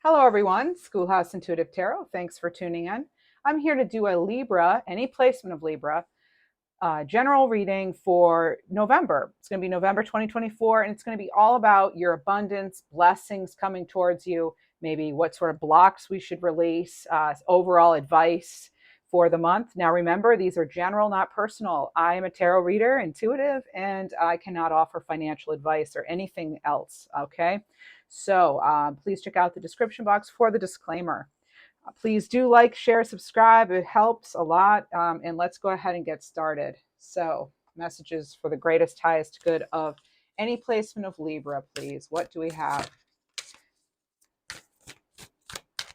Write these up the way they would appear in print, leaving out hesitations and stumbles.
Hello, everyone. Schoolhouse Intuitive Tarot. Thanks for tuning in. I'm here to do a Libra, any placement of Libra, general reading for November. It's going to be November 2024, and it's going to be all about your abundance, blessings coming towards you, maybe what sort of blocks we should release, overall advice for the month. Now, remember, these are general, not personal. I am a tarot reader, intuitive, and I cannot offer financial advice or anything else, okay? So please check out the description box for the disclaimer. Please do like, share, subscribe. It helps a lot. And let's go ahead and get started. So, messages for the greatest, highest good of any placement of Libra, please. What do we have?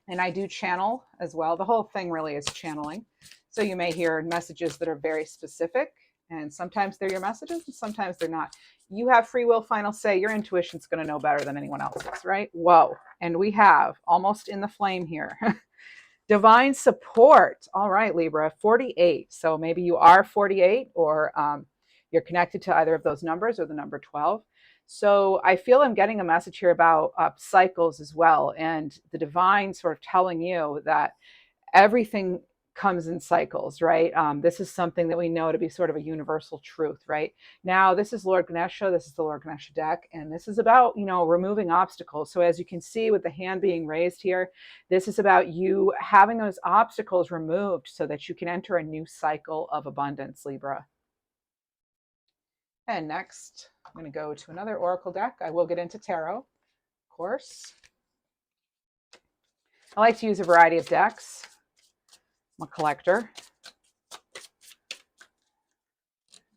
And I do channel as well. The whole thing really is channeling. So you may hear messages that are very specific, and sometimes they're your messages and sometimes they're not. You have free will, final say. Your intuition's going to know better than anyone else's, right? Whoa. And we have almost in the flame here. Divine support. All right, Libra, 48. So maybe you are 48 or you're connected to either of those numbers or the number 12. So I feel I'm getting a message here about cycles as well, and the divine sort of telling you that everything comes in cycles, right? This is something that we know to be sort of a universal truth, right? Now, this is Lord Ganesha. This is the Lord Ganesha deck, and this is about, removing obstacles. So as you can see with the hand being raised here, this is about you having those obstacles removed so that you can enter a new cycle of abundance, Libra. And next, I'm going to go to another oracle deck. I will get into tarot, of course. I like to use a variety of decks. I'm a collector.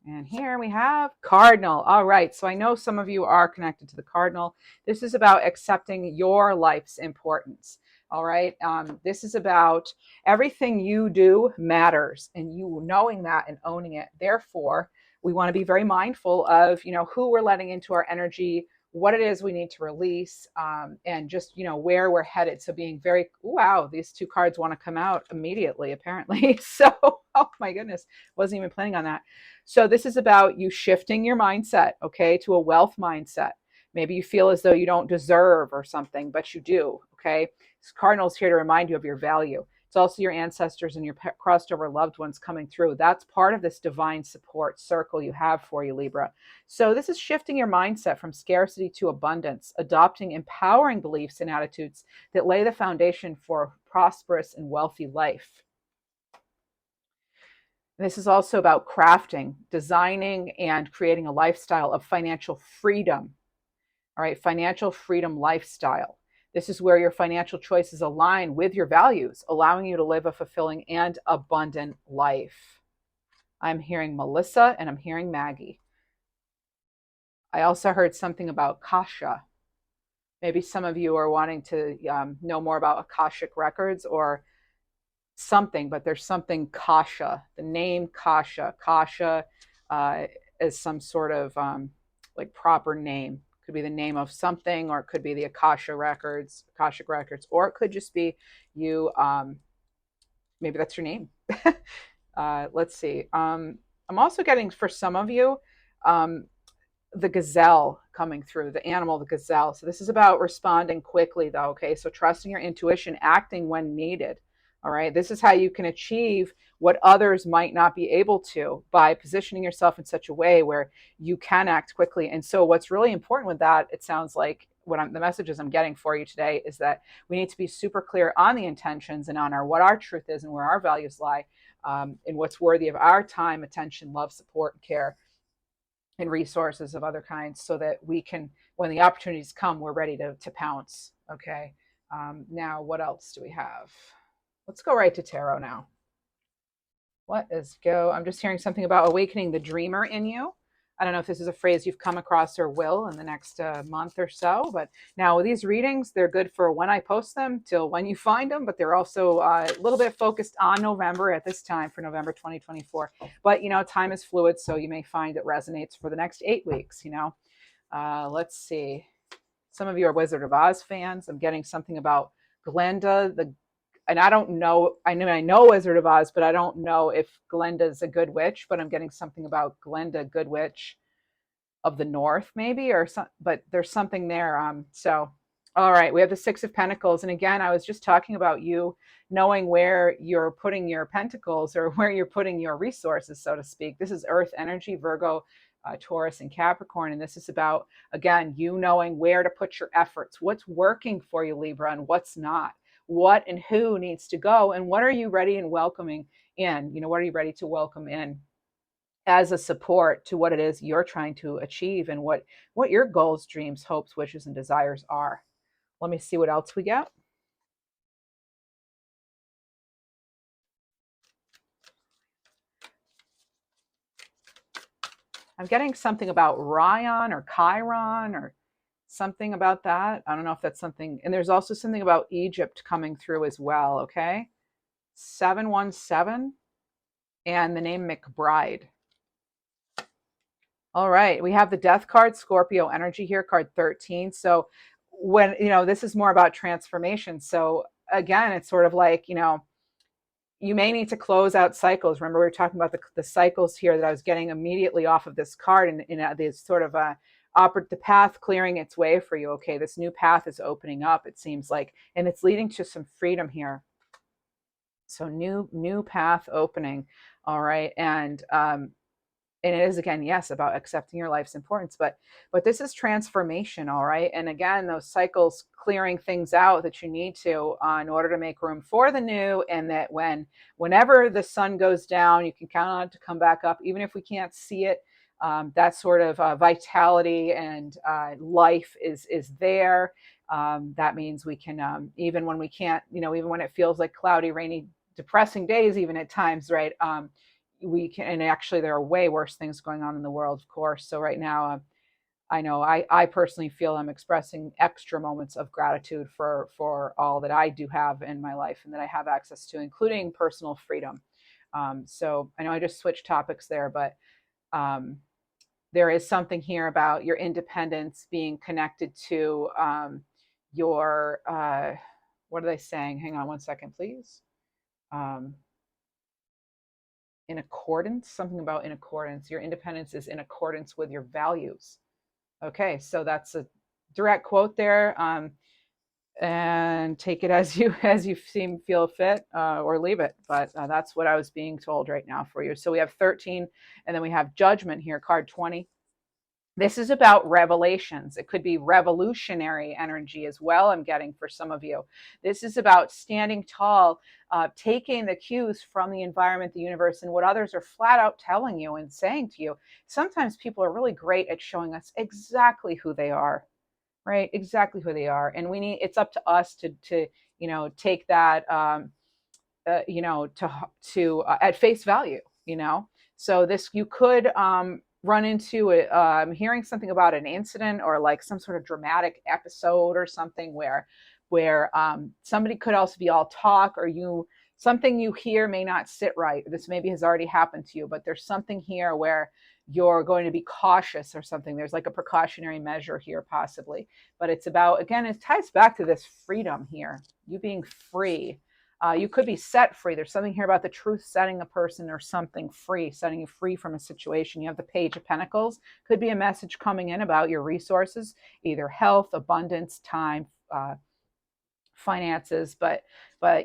And here we have Cardinal. All right, so I know some of you are connected to the Cardinal. This is about accepting your life's importance. All right, this is about everything you do matters, and you knowing that and owning it. Therefore, we want to be very mindful of, who we're letting into our energy, what it is we need to release, and just, where we're headed. So being very, wow, these two cards want to come out immediately, apparently. So, oh my goodness, wasn't even planning on that. So this is about you shifting your mindset, okay, to a wealth mindset. Maybe you feel as though you don't deserve or something, but you do, okay? This Cardinal's here to remind you of your value. It's also your ancestors and your crossed over loved ones coming through. That's part of this divine support circle you have for you, Libra. So this is shifting your mindset from scarcity to abundance, adopting empowering beliefs and attitudes that lay the foundation for a prosperous and wealthy life. This is also about crafting, designing, and creating a lifestyle of financial freedom. All right, financial freedom lifestyle. This is where your financial choices align with your values, allowing you to live a fulfilling and abundant life. I'm hearing Melissa and I'm hearing Maggie. I also heard something about Kasha. Maybe some of you are wanting to know more about Akashic records or something, but there's something Kasha, the name Kasha. Kasha is some sort of like proper name. Could be the name of something, or it could be the Akashic records, or it could just be you. Maybe that's your name. Let's see. I'm also getting, for some of you, the gazelle coming through, the animal, the gazelle. So this is about responding quickly, though, okay? So trusting your intuition, acting when needed. All right, this is how you can achieve what others might not be able to, by positioning yourself in such a way where you can act quickly. And so what's really important with that, it sounds like the messages I'm getting for you today is that we need to be super clear on the intentions and on what our truth is and where our values lie, and what's worthy of our time, attention, love, support, and care, and resources of other kinds, so that we can, when the opportunities come, we're ready to pounce. Okay. Now, what else do we have? Let's go right to tarot now. I'm just hearing something about awakening the dreamer in you. I don't know if this is a phrase you've come across or will in the next month or so, but now these readings, they're good for when I post them till when you find them, but they're also a little bit focused on November at this time, for November 2024. But, time is fluid, so you may find it resonates for the next 8 weeks, Let's see. Some of you are Wizard of Oz fans. I'm getting something about Glenda, and I don't know, I know Wizard of Oz, but I don't know if Glenda's a good witch, but I'm getting something about Glenda, good witch of the North, maybe, or some, but there's something there. So All right, we have the Six of Pentacles. And again, I was just talking about you knowing where you're putting your pentacles or where you're putting your resources, so to speak. This is Earth energy, Virgo, Taurus, and Capricorn. And this is about, again, you knowing where to put your efforts, what's working for you, Libra, and what's not, what and who needs to go, and what are you ready and welcoming in? What are you ready to welcome in as a support to what it is you're trying to achieve and what your goals, dreams, hopes, wishes, and desires are. Let me see what else we get. I'm getting something about Ryan or Chiron or something about that. I don't know if that's something. And there's also something about Egypt coming through as well. Okay. 717 and the name McBride. All right. We have the Death card, Scorpio energy here, card 13. So when, this is more about transformation. So again, it's sort of like, you may need to close out cycles. Remember, we were talking about the cycles here that I was getting immediately off of this card, and this sort of the path clearing its way for you. Okay, this new path is opening up, it seems like, and it's leading to some freedom here. So new path opening. All right, and it is, again, yes, about accepting your life's importance, but this is transformation. All right, and again, those cycles clearing things out that you need to in order to make room for the new, and that whenever the sun goes down, you can count on it to come back up, even if we can't see it. That sort of vitality and life is there. That means we can, even when we can't, even when it feels like cloudy, rainy, depressing days, even at times, right? We can, and actually there are way worse things going on in the world, of course. So right now, I know I personally feel I'm expressing extra moments of gratitude for all that I do have in my life and that I have access to, including personal freedom. So I know I just switched topics there, but there is something here about your independence being connected to your what are they saying? Hang on one second, please. In accordance, something about in accordance. Your independence is in accordance with your values. Okay, so that's a direct quote there, and take it as you feel fit, or leave it. But that's what I was being told right now for you. So we have 13, and then we have Judgment here, card 20. This is about revelations. It could be revolutionary energy as well, I'm getting, for some of you. This is about standing tall, taking the cues from the environment, the universe, and what others are flat out telling you and saying to you. Sometimes people are really great at showing us exactly who they are, right? Exactly who they are. And it's up to us to take that, to at face value, So this, you could run into it. Hearing something about an incident or like some sort of dramatic episode or something where somebody could also be all talk, or something you hear may not sit right. This maybe has already happened to you, but there's something here where you're going to be cautious or something. There's like a precautionary measure here, possibly. But it's about, again, it ties back to this freedom here, you being free. You could be set free. There's something here about the truth setting a person or something free, setting you free from a situation. You have the Page of Pentacles. Could be a message coming in about your resources, either health, abundance, time, finances. But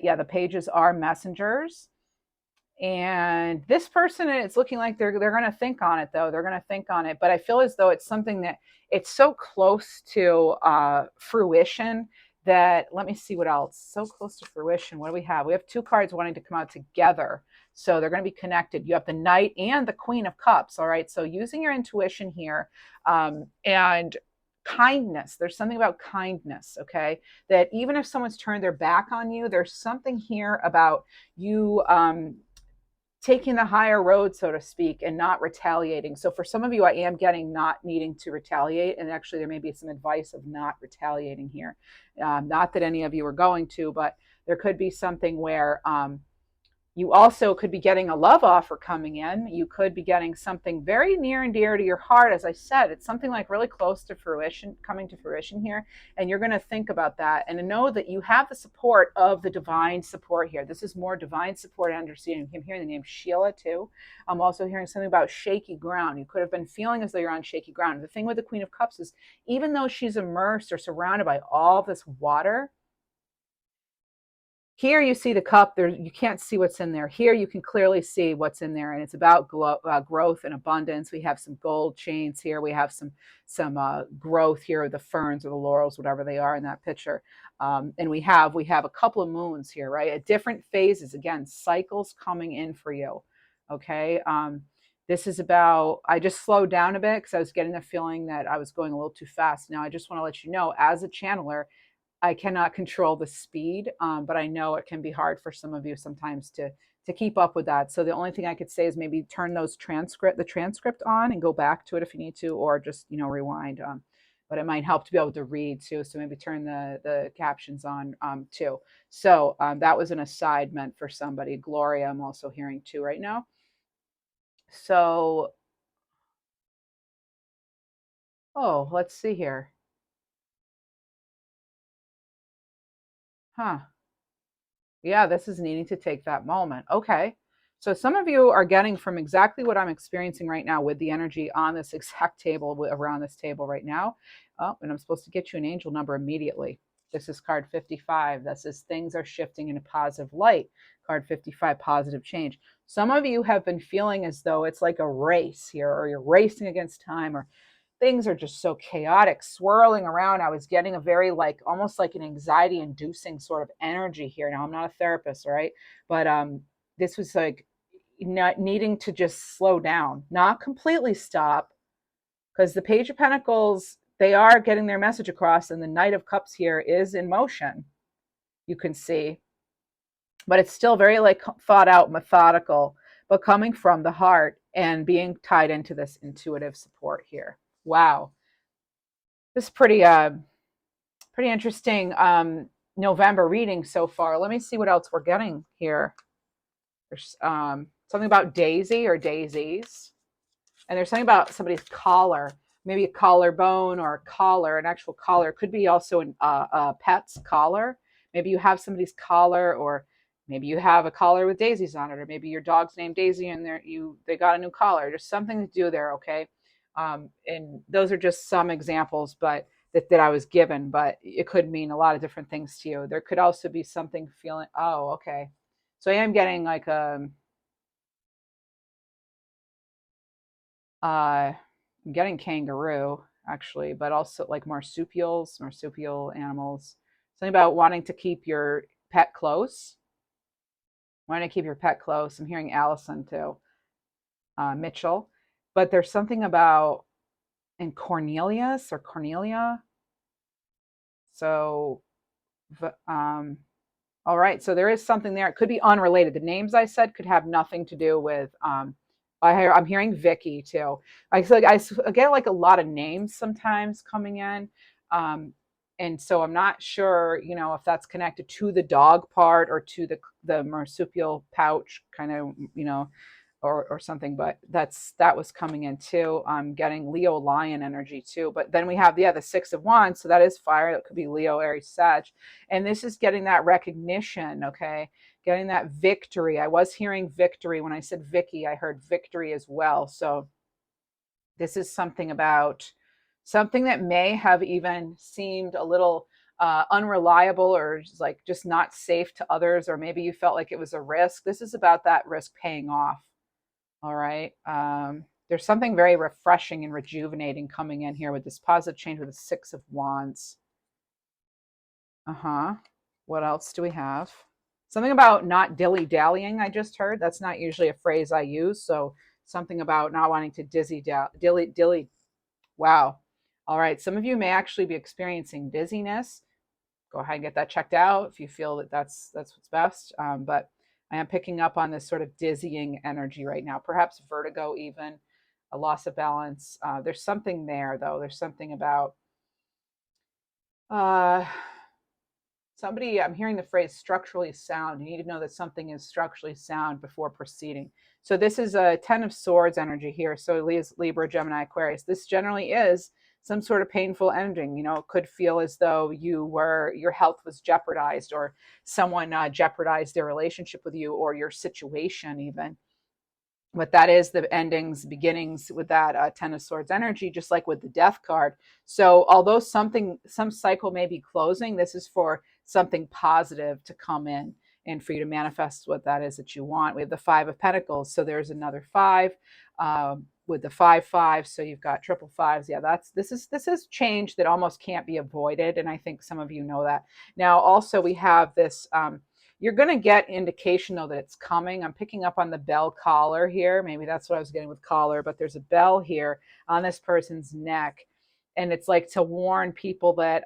yeah, the pages are messengers. And this person, it's looking like they're going to think on it, though. They're going to think on it. But I feel as though it's something that it's so close to fruition that, let me see what else. So close to fruition. What do we have? We have two cards wanting to come out together. So they're going to be connected. You have the Knight and the Queen of Cups. All right. So using your intuition here, and kindness. There's something about kindness, okay? That even if someone's turned their back on you, there's something here about you taking the higher road, so to speak, and not retaliating. So for some of you, I am getting not needing to retaliate. And actually, there may be some advice of not retaliating here. Not that any of you are going to, but there could be something where You also could be getting a love offer coming in. You could be getting something very near and dear to your heart. As I said, it's something like really close to fruition, coming to fruition here. And you're going to think about that and to know that you have the support of the divine support here. This is more divine support and understanding. I'm hearing the name Sheila too. I'm also hearing something about shaky ground. You could have been feeling as though you're on shaky ground. The thing with the Queen of Cups is even though she's immersed or surrounded by all this water, here you see the cup. There, you can't see what's in there. Here you can clearly see what's in there, and it's about growth and abundance. We have some gold chains here. We have some growth here, the ferns or the laurels, whatever they are in that picture. And we have a couple of moons here, right? At different phases. Again, cycles coming in for you. Okay. This is about. I just slowed down a bit because I was getting the feeling that I was going a little too fast. Now I just want to let you know, as a channeler, I cannot control the speed, but I know it can be hard for some of you sometimes to keep up with that. So the only thing I could say is maybe turn the transcript on and go back to it if you need to, or just rewind. But it might help to be able to read too. So maybe turn the captions on too. So that was an aside meant for somebody. Gloria, I'm also hearing too right now. So let's see here. Huh. Yeah, this is needing to take that moment. Okay. So some of you are getting from exactly what I'm experiencing right now with the energy on this exact table, around this table right now. Oh, and I'm supposed to get you an angel number immediately. This is card 55. That says things are shifting in a positive light. Card 55, positive change. Some of you have been feeling as though it's like a race here, or you're racing against time, or things are just so chaotic, swirling around. I was getting a very almost like an anxiety inducing sort of energy here. Now I'm not a therapist, right? But this was like not needing to just slow down, not completely stop, because the Page of Pentacles, they are getting their message across, and the Knight of Cups here is in motion, you can see. But it's still very thought out, methodical, but coming from the heart and being tied into this intuitive support here. Wow. This is pretty interesting November reading so far. Let me see what else we're getting here. There's something about Daisy or daisies, and there's something about somebody's collar, maybe a collarbone or a collar, an actual collar. It could be also a pet's collar. Maybe you have somebody's collar, or maybe you have a collar with daisies on it, or maybe your dog's named Daisy and they got a new collar. There's something to do there, okay? And those are just some examples, but that I was given, but it could mean a lot of different things to you. There could also be something feeling, oh, okay. So I am getting I'm getting kangaroo actually, but also like marsupial animals. Something about wanting to keep your pet close, wanting to keep your pet close. I'm hearing Allison too, Mitchell, but there's something about in Cornelius or Cornelia. So, all right, so there is something there. It could be unrelated. The names I said could have nothing to do with. I'm hearing Vicky too. I get like a lot of names sometimes coming in, and so I'm not sure, if that's connected to the dog part or to the marsupial pouch kind of, or something, but that was coming in too. I'm getting Leo lion energy too, but then we have the 6 of Wands, so that is fire. That could be Leo, Aries, Sag, and this is getting that recognition, okay, getting that victory. I was hearing victory when I said Vicky. I heard victory as well. So this is something about something that may have even seemed a little unreliable, or just not safe to others, or maybe you felt like it was a risk. This is about that risk paying off. All right. There's something very refreshing and rejuvenating coming in here with this positive change with the 6 of Wands. Uh-huh. What else do we have? Something about not dilly-dallying, I just heard. That's not usually a phrase I use. So something about not wanting to dilly. Wow. All right. Some of you may actually be experiencing dizziness. Go ahead and get that checked out if you feel that that's what's best. But I am picking up on this sort of dizzying energy right now, perhaps vertigo, even a loss of balance. There's something there, though. There's something about somebody, I'm hearing the phrase structurally sound. You need to know that something is structurally sound before proceeding. So this is a 10 of Swords energy here. So Libra, Gemini, Aquarius. This generally is some sort of painful ending. You know, it could feel as though your health was jeopardized, or someone jeopardized their relationship with you, or your situation even. But that is the endings, beginnings with that 10 of Swords energy, just like with the Death card. So although some cycle may be closing, this is for something positive to come in and for you to manifest what that is that you want. We have the Five of Pentacles, so there's another five with the 5 5. So you've got triple fives. Yeah, this is change that almost can't be avoided, and I think some of you know that. Now also we have this. You're going to get indication, though, that it's coming. I'm picking up on the bell collar here. Maybe that's what I was getting with collar, but there's a bell here on this person's neck. And it's like to warn people that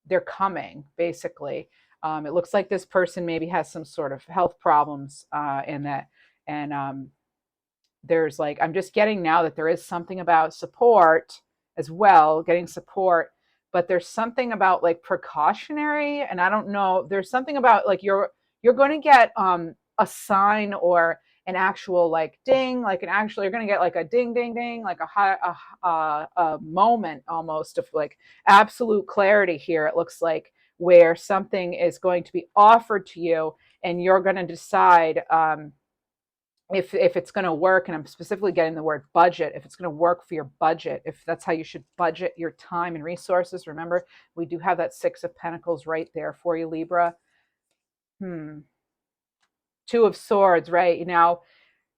they're coming, basically. It looks like this person maybe has some sort of health problems in that. And there's like, I'm just getting now that there is something about support as well, getting support, but there's something about like precautionary, and I don't know, there's something about like you're going to get a sign or an actual like ding, like an actual, you're going to get like a ding ding ding, like a moment almost of like absolute clarity here. It looks like where something is going to be offered to you, and you're going to decide if it's going to work. And I'm specifically getting the word budget, if it's going to work for your budget, if that's how you should budget your time and resources. Remember, we do have that Six of Pentacles right there for you, Libra. Two of Swords, right? Now,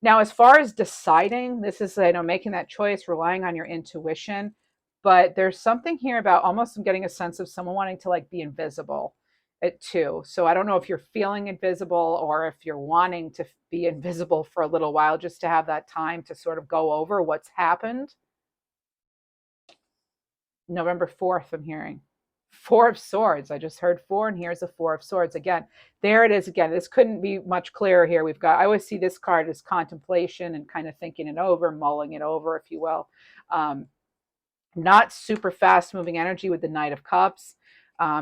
as far as deciding, this is, making that choice, relying on your intuition. But there's something here about almost getting a sense of someone wanting to like be invisible at too. So I don't know if you're feeling invisible or if you're wanting to be invisible for a little while, just to have that time to sort of go over what's happened. November 4th, I'm hearing. Four of Swords. I just heard four, and here's the Four of Swords again. There it is again. This couldn't be much clearer here. I always see this card as contemplation and kind of thinking it over, mulling it over, if you will. Not super fast moving energy with the Knight of Cups.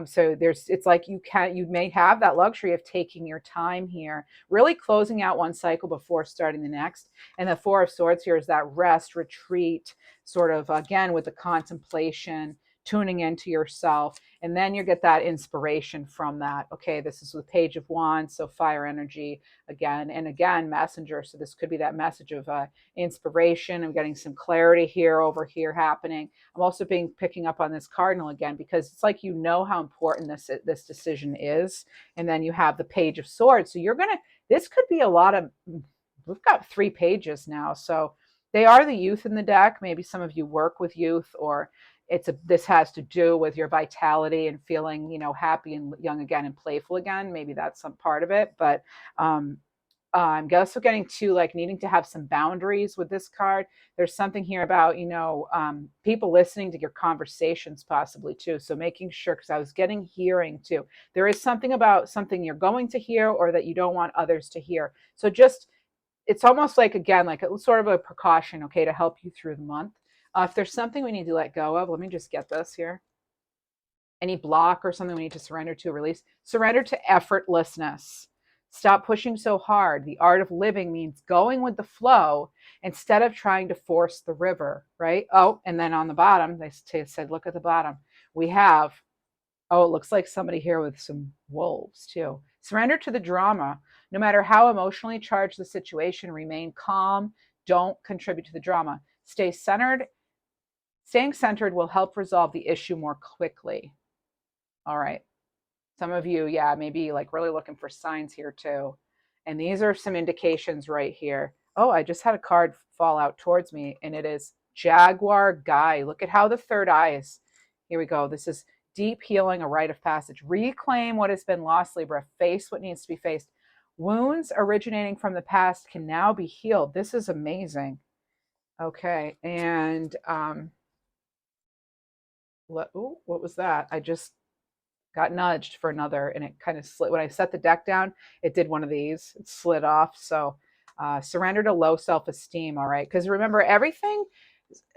So it's like you may have that luxury of taking your time here, really closing out one cycle before starting the next. And the Four of Swords here is that rest, retreat, sort of again with the contemplation, tuning into yourself, and then you get that inspiration from that. Okay, this is the Page of Wands, so fire energy again and again, messenger. So this could be that message of inspiration. I'm getting some clarity here over here happening. I'm also picking up on this cardinal again, because it's like how important this decision is. And then you have the Page of Swords. So this could be a lot of, we've got 3 pages now. So they are the youth in the deck. Maybe some of you work with youth, or this has to do with your vitality and feeling, happy and young again and playful again. Maybe that's some part of it. But I'm also getting to like needing to have some boundaries with this card. There's something here about, people listening to your conversations possibly too. So making sure, because I was getting hearing too. There is something about something you're going to hear or that you don't want others to hear. So it's almost like, again, like a sort of a precaution, okay, to help you through the month. If there's something we need to let go of, let me just get this here. Any block or something we need to surrender to, release. Surrender to effortlessness. Stop pushing so hard. The art of living means going with the flow instead of trying to force the river, right? Oh, and then on the bottom, they said, look at the bottom. We have, it looks like somebody here with some wolves too. Surrender to the drama. No matter how emotionally charged the situation, remain calm. Don't contribute to the drama. Stay centered. Staying centered will help resolve the issue more quickly. All right. Some of you, maybe like really looking for signs here too. And these are some indications right here. Oh, I just had a card fall out towards me, and it is Jaguar Guy. Look at how the third eye is. Here we go. This is deep healing, a rite of passage. Reclaim what has been lost, Libra. Face what needs to be faced. Wounds originating from the past can now be healed. This is amazing. Okay. And what was that? I just got nudged for another, and it kind of slid. When I set the deck down, it did one of these. It slid off. So surrender to low self-esteem, all right? Because remember, everything,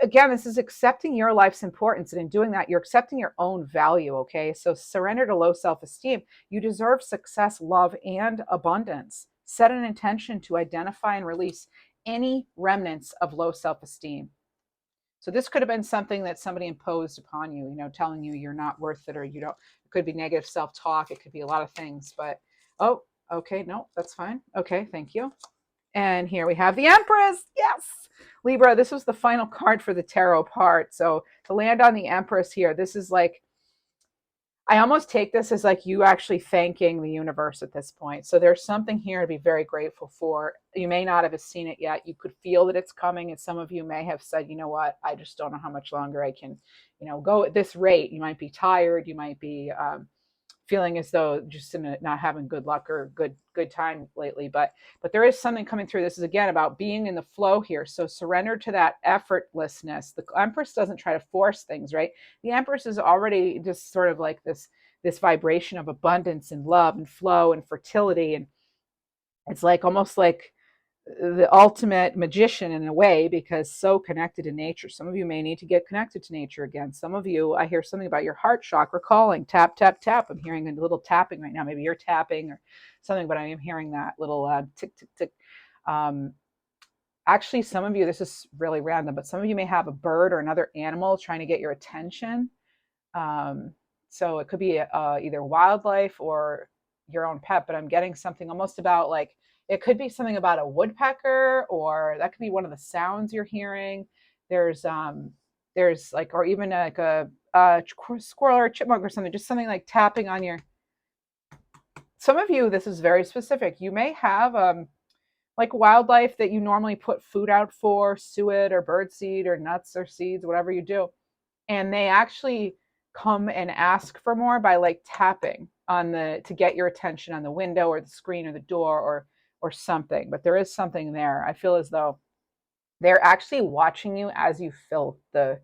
again, this is accepting your life's importance. And in doing that, you're accepting your own value. Okay. So surrender to low self esteem. You deserve success, love, and abundance. Set an intention to identify and release any remnants of low self esteem. So this could have been something that somebody imposed upon you, telling you you're not worth it, or you don't. It could be negative self talk. It could be a lot of things. But, oh, okay. No, that's fine. Okay. Thank you. And here we have the Empress. Yes. Libra, this was the final card for the tarot part. So to land on the Empress here, this is like, I almost take this as like you actually thanking the universe at this point. So there's something here to be very grateful for. You may not have seen it yet. You could feel that it's coming. And some of you may have said, you know what, I just don't know how much longer I can, go at this rate. You might be tired. You might be feeling as though just not having good luck or good time lately, but there is something coming through. This is again about being in the flow here. So surrender to that effortlessness. The Empress doesn't try to force things, right? The Empress is already just sort of like this vibration of abundance and love and flow and fertility, and it's like almost like the ultimate magician in a way, because so connected to nature. Some of you may need to get connected to nature again. Some of you, I hear something about your heart chakra calling. Tap, tap, tap. I'm hearing a little tapping right now. Maybe you're tapping or something, but I am hearing that little tick, tick, tick. Actually, some of you, this is really random, but some of you may have a bird or another animal trying to get your attention. So it could be either wildlife or your own pet, but I'm getting something almost about like, it could be something about a woodpecker, or that could be one of the sounds you're hearing. There's like, or even like a squirrel or a chipmunk or something, just something like tapping on your, some of you, this is very specific. You may have like wildlife that you normally put food out for, suet or birdseed or nuts or seeds, whatever you do. And they actually come and ask for more by like tapping on to get your attention on the window or the screen or the door or something. But there is something there. I feel as though they're actually watching you as you fill the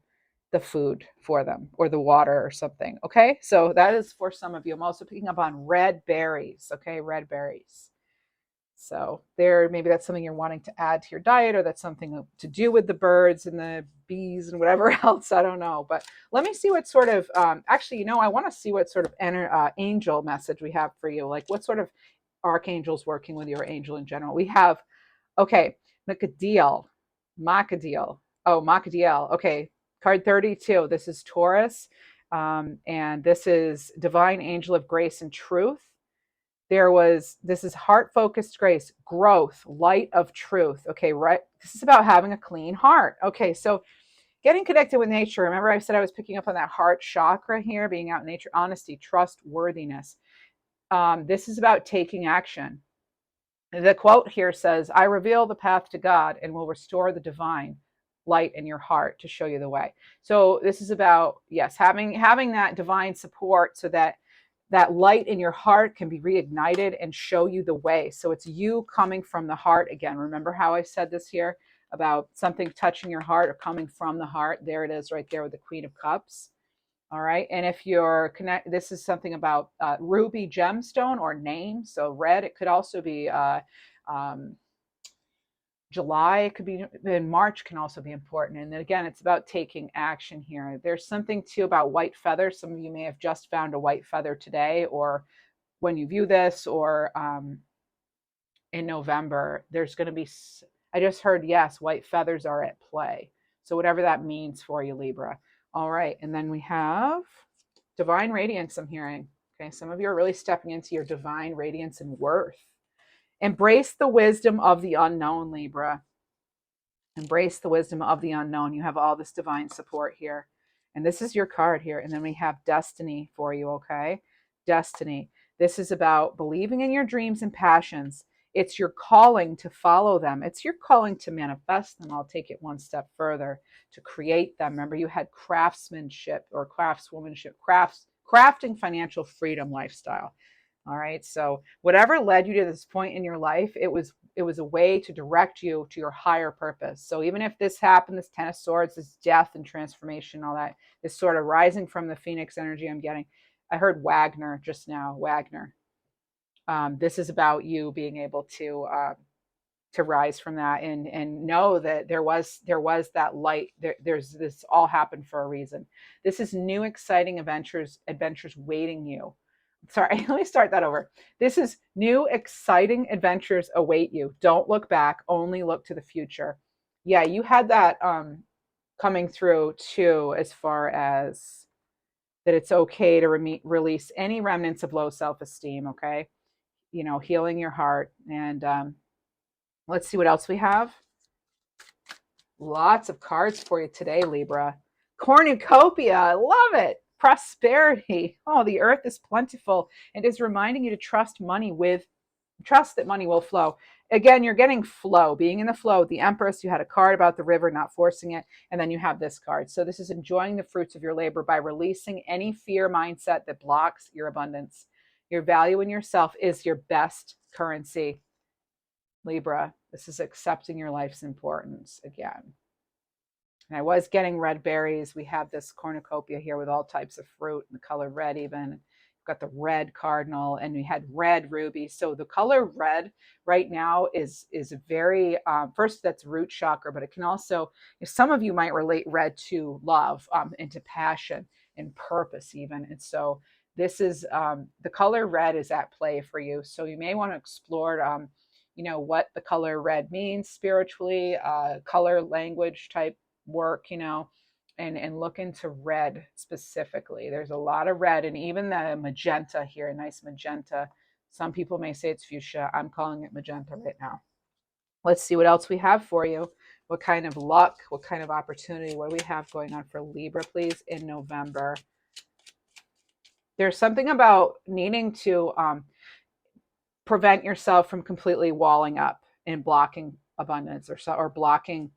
food for them, or the water or something. Okay. So that is for some of you. I'm also picking up on red berries. Okay. Red berries. So there, maybe that's something you're wanting to add to your diet, or that's something to do with the birds and the bees and whatever else. I don't know. But let me see what sort of, actually, I want to see what sort of angel message we have for you. Like what sort of archangels working with your angel in general. We have, okay, Macadiel. Oh, Macadiel. Okay, card 32. This is Taurus. And this is Divine Angel of Grace and Truth. This is heart focused grace, growth, light of truth. Okay, right. This is about having a clean heart. Okay, so getting connected with nature. Remember, I said I was picking up on that heart chakra here, being out in nature, honesty, trustworthiness. This is about taking action. The quote here says, I reveal the path to God and will restore the divine light in your heart to show you the way. So this is about, yes, having that divine support so that light in your heart can be reignited and show you the way. So it's you coming from the heart again. Remember how I said this here about something touching your heart or coming from the heart? There it is right there with the Queen of Cups. All right. And if you're this is something about ruby gemstone or name. So red, it could also be July, it could be in March, can also be important. And then again, it's about taking action here. There's something too about white feathers. Some of you may have just found a white feather today, or when you view this, or in November, there's going to be, I just heard, yes, white feathers are at play. So whatever that means for you, Libra. All right. And then we have divine radiance, I'm hearing. Okay. Some of you are really stepping into your divine radiance and worth. Embrace the wisdom of the unknown, Libra. Embrace the wisdom of the unknown. You have all this divine support here. And this is your card here. And then we have destiny for you, okay? Destiny. This is about believing in your dreams and passions. It's your calling to follow them. It's your calling to manifest them. I'll take it one step further, to create them. Remember, you had craftsmanship or craftswomanship, crafting financial freedom lifestyle. All right. So whatever led you to this point in your life, it was a way to direct you to your higher purpose. So even if this happened, this Ten of Swords, this death and transformation, all that, this sort of rising from the Phoenix energy I'm getting. I heard Wagner just now, Wagner. This is about you being able to to rise from that, and know that there was that light. There's this all happened for a reason. This is new exciting adventures waiting you. Sorry, let me start that over. This is new exciting adventures await you. Don't look back, only look to the future. Yeah, you had that coming through too, as far as that it's okay to release any remnants of low self-esteem. Okay, healing your heart. And let's see what else we have. Lots of cards for you today, Libra. Cornucopia, I love it. Prosperity. Oh, the earth is plentiful and is reminding you to trust that money will flow. Again, you're getting flow, being in the flow. The Empress, you had a card about the river, not forcing it. And then you have this card. So this is enjoying the fruits of your labor by releasing any fear mindset that blocks your abundance. Your value in yourself is your best currency. Libra, this is accepting your life's importance again. And I was getting red berries. We have this cornucopia here with all types of fruit and the color red even. We've got the red cardinal, and we had red ruby. So the color red right now is very, first, that's root chakra, but it can also, some of you might relate red to love, and to passion and purpose even. And so this is, the color red is at play for you. So you may want to explore, what the color red means spiritually, color language type work, and look into red specifically. There's a lot of red, and even the magenta here, a nice magenta. Some people may say it's fuchsia. I'm calling it magenta right now. Let's see what else we have for you. What kind of luck, what kind of opportunity, what do we have going on for Libra, please, in November? There's something about needing to prevent yourself from completely walling up and blocking abundance, or blocking.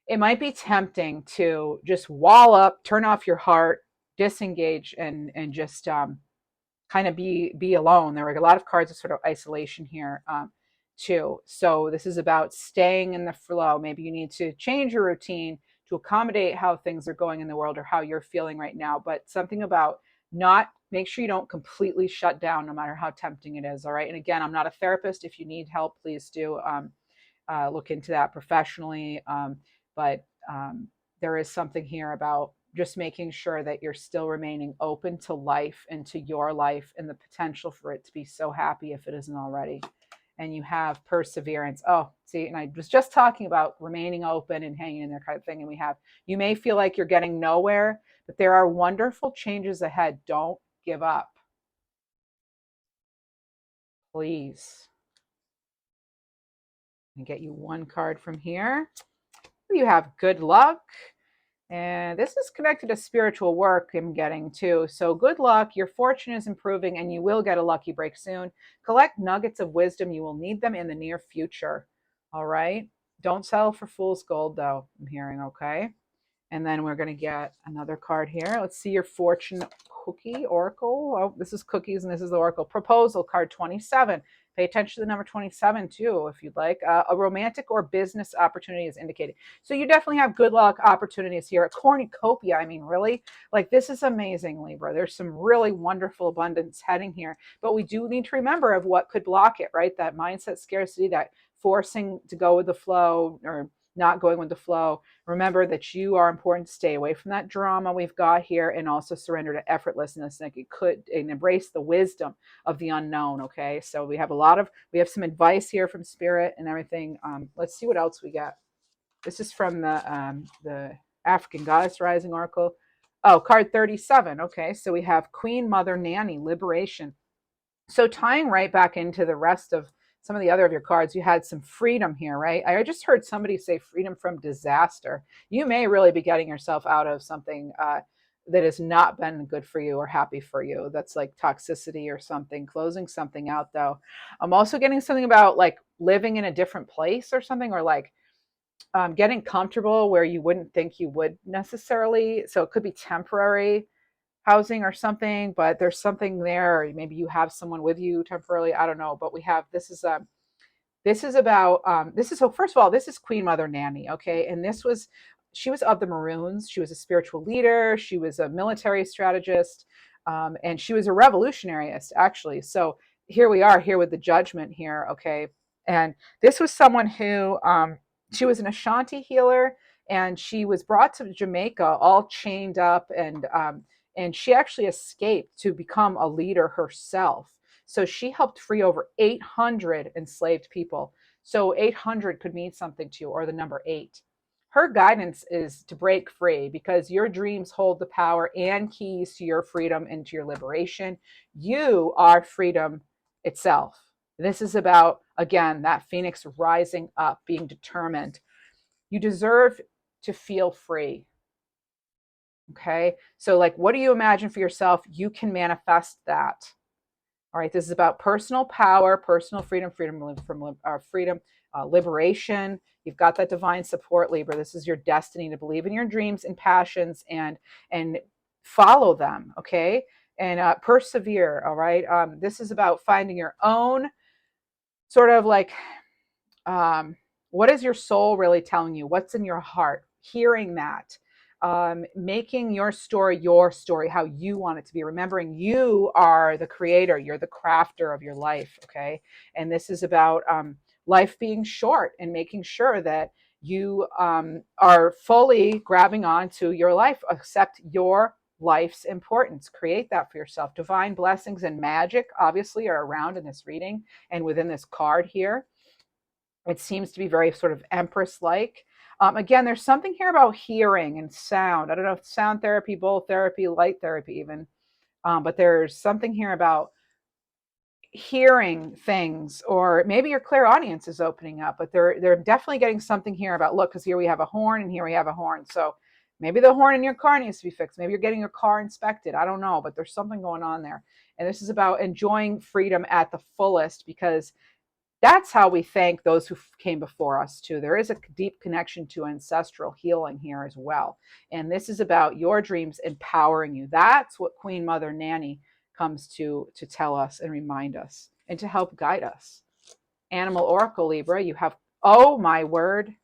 It might be tempting to just wall up, turn off your heart, disengage, and just kind of be alone. There were a lot of cards of sort of isolation here too. So this is about staying in the flow. Maybe you need to change your routine to accommodate how things are going in the world or how you're feeling right now. But something about make sure you don't completely shut down no matter how tempting it is. All right. And again, I'm not a therapist. If you need help, please do look into that professionally. But there is something here about just making sure that you're still remaining open to life and to your life and the potential for it to be so happy if it isn't already. And you have perseverance. Oh, see, and I was just talking about remaining open and hanging in there kind of thing. And you may feel like you're getting nowhere, but there are wonderful changes ahead. Don't give up. Please. And get you one card from here. You have good luck. And this is connected to spiritual work I'm getting too. So good luck. Your fortune is improving and you will get a lucky break soon. Collect nuggets of wisdom. You will need them in the near future. All right. Don't settle for fool's gold though, I'm hearing. Okay. And then we're going to get another card here. Let's see your fortune cookie oracle. Oh, this is cookies and this is the oracle. Proposal card 27. Pay attention to the number 27 too, if you'd like. A romantic or business opportunity is indicated. So you definitely have good luck opportunities here. A cornucopia, I mean, really? Like, this is amazing, Libra. There's some really wonderful abundance heading here. But we do need to remember of what could block it, right? That mindset scarcity, that forcing to go with the flow or not going with the flow. Remember that you are important to stay away from that drama we've got here, and also surrender to effortlessness, and embrace the wisdom of the unknown. Okay, so we have some advice here from spirit and everything. Let's see what else we got. This is from the African Goddess Rising Oracle. Oh, card 37. Okay, so we have Queen Mother Nanny, liberation. So tying right back into the rest of some of the other of your cards, you had some freedom here, right? I just heard somebody say freedom from disaster. You may really be getting yourself out of something that has not been good for you or happy for you. That's like toxicity or something, closing something out though. I'm also getting something about like living in a different place or something, or like getting comfortable where you wouldn't think you would necessarily. So it could be temporary housing or something, but there's something there. Or maybe you have someone with you temporarily. I don't know, but so first of all, this is Queen Mother Nanny. Okay. And she was of the Maroons. She was a spiritual leader. She was a military strategist. And she was a revolutionaryist actually. So here we are here with the Judgment here. Okay. And this was someone who, she was an Ashanti healer, and she was brought to Jamaica all chained up, and she actually escaped to become a leader herself. So she helped free over 800 enslaved people. So 800 could mean something to you, or the number 8. Her guidance is to break free, because your dreams hold the power and keys to your freedom and to your liberation. You are freedom itself. This is about, again, that phoenix rising up, being determined. You deserve to feel free. Okay. So, like, what do you imagine for yourself? You can manifest that. All right. This is about personal power, personal freedom, freedom, liberation. You've got that divine support, Libra. This is your destiny to believe in your dreams and passions, and follow them. Okay. And persevere. All right. This is about finding your own sort of like, what is your soul really telling you? What's in your heart? Hearing that, making your story, how you want it to be. Remembering you are the creator, you're the crafter of your life, okay? And this is about life being short, and making sure that you are fully grabbing onto your life, accept your life's importance, create that for yourself. Divine blessings and magic obviously are around in this reading and within this card here. It seems to be very sort of Empress-like. Again, there's something here about hearing and sound. I don't know if sound therapy, bowl therapy, light therapy even, but there's something here about hearing things, or maybe your clairaudience is opening up, but they're definitely getting something here about, look, because here we have a horn and here we have a horn. So maybe the horn in your car needs to be fixed. Maybe you're getting your car inspected. I don't know, but there's something going on there. And this is about enjoying freedom at the fullest, because that's how we thank those who came before us too. There is a deep connection to ancestral healing here as well. And this is about your dreams empowering you. That's what Queen Mother Nanny comes to tell us and remind us and to help guide us. Animal Oracle, Libra, you have, oh my word.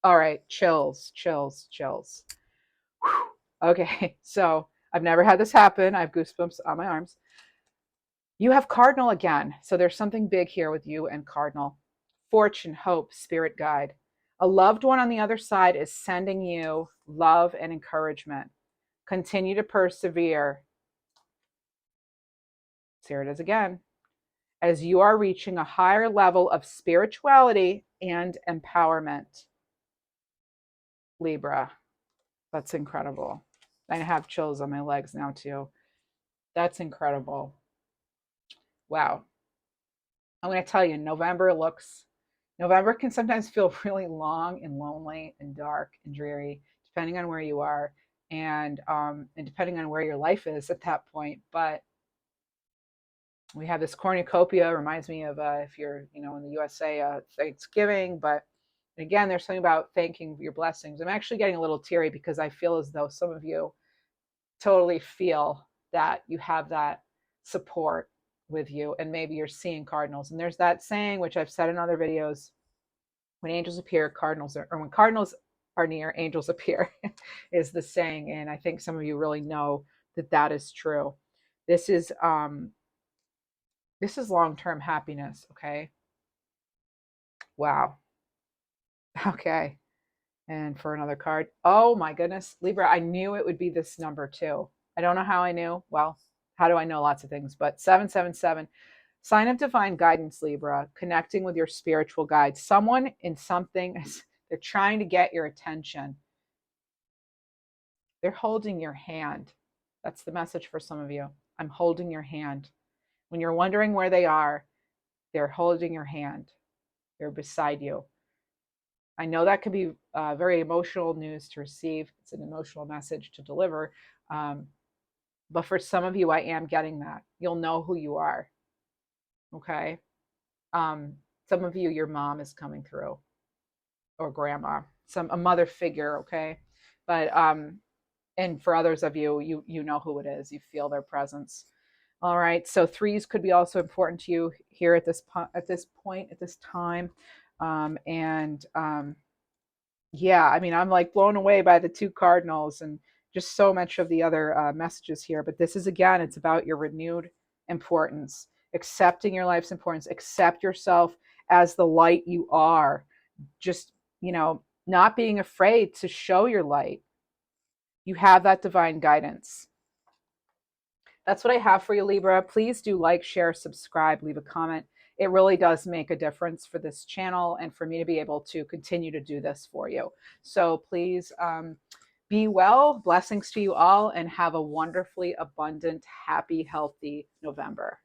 All right, chills, chills, chills. Whew. Okay, so I've never had this happen. I have goosebumps on my arms. You have Cardinal again. So there's something big here with you and Cardinal. Fortune, hope, spirit guide. A loved one on the other side is sending you love and encouragement. Continue to persevere. Here it is again. As you are reaching a higher level of spirituality and empowerment. Libra. That's incredible. I have chills on my legs now too. That's incredible. Wow. I'm going to tell you, November can sometimes feel really long and lonely and dark and dreary, depending on where you are, and depending on where your life is at that point. But we have this cornucopia, reminds me of if you're, in the USA, Thanksgiving. But again, there's something about thanking your blessings. I'm actually getting a little teary because I feel as though some of you totally feel that you have that support with you, and maybe you're seeing cardinals. And there's that saying, which I've said in other videos, when angels appear, or when cardinals are near, angels appear, is the saying. And I think some of you really know that that is true. This is long-term happiness. Okay. Wow. Okay. And for another card, oh my goodness, Libra, I knew it would be this number too. I don't know how I knew. Well, how do I know? Lots of things, but 777, sign of divine guidance, Libra, connecting with your spiritual guide. Someone in something, they're trying to get your attention. They're holding your hand. That's the message for some of you. I'm holding your hand. When you're wondering where they are, they're holding your hand. They're beside you. I know that can be very emotional news to receive. It's an emotional message to deliver. But for some of you, I am getting that. You'll know who you are. Okay. Some of you, your mom is coming through, or grandma, a mother figure. Okay. But and for others of you, you know who it is. You feel their presence. All right. So threes could be also important to you here at this point, at this time. Yeah, I mean, I'm like blown away by the two cardinals and just so much of the other messages here. But this is, again, it's about your renewed importance, accepting your life's importance, accept yourself as the light you are. Just, not being afraid to show your light. You have that divine guidance. That's what I have for you, Libra. Please do like, share, subscribe, leave a comment. It really does make a difference for this channel and for me to be able to continue to do this for you. So please be well. Blessings to you all, and have a wonderfully abundant, happy, healthy November.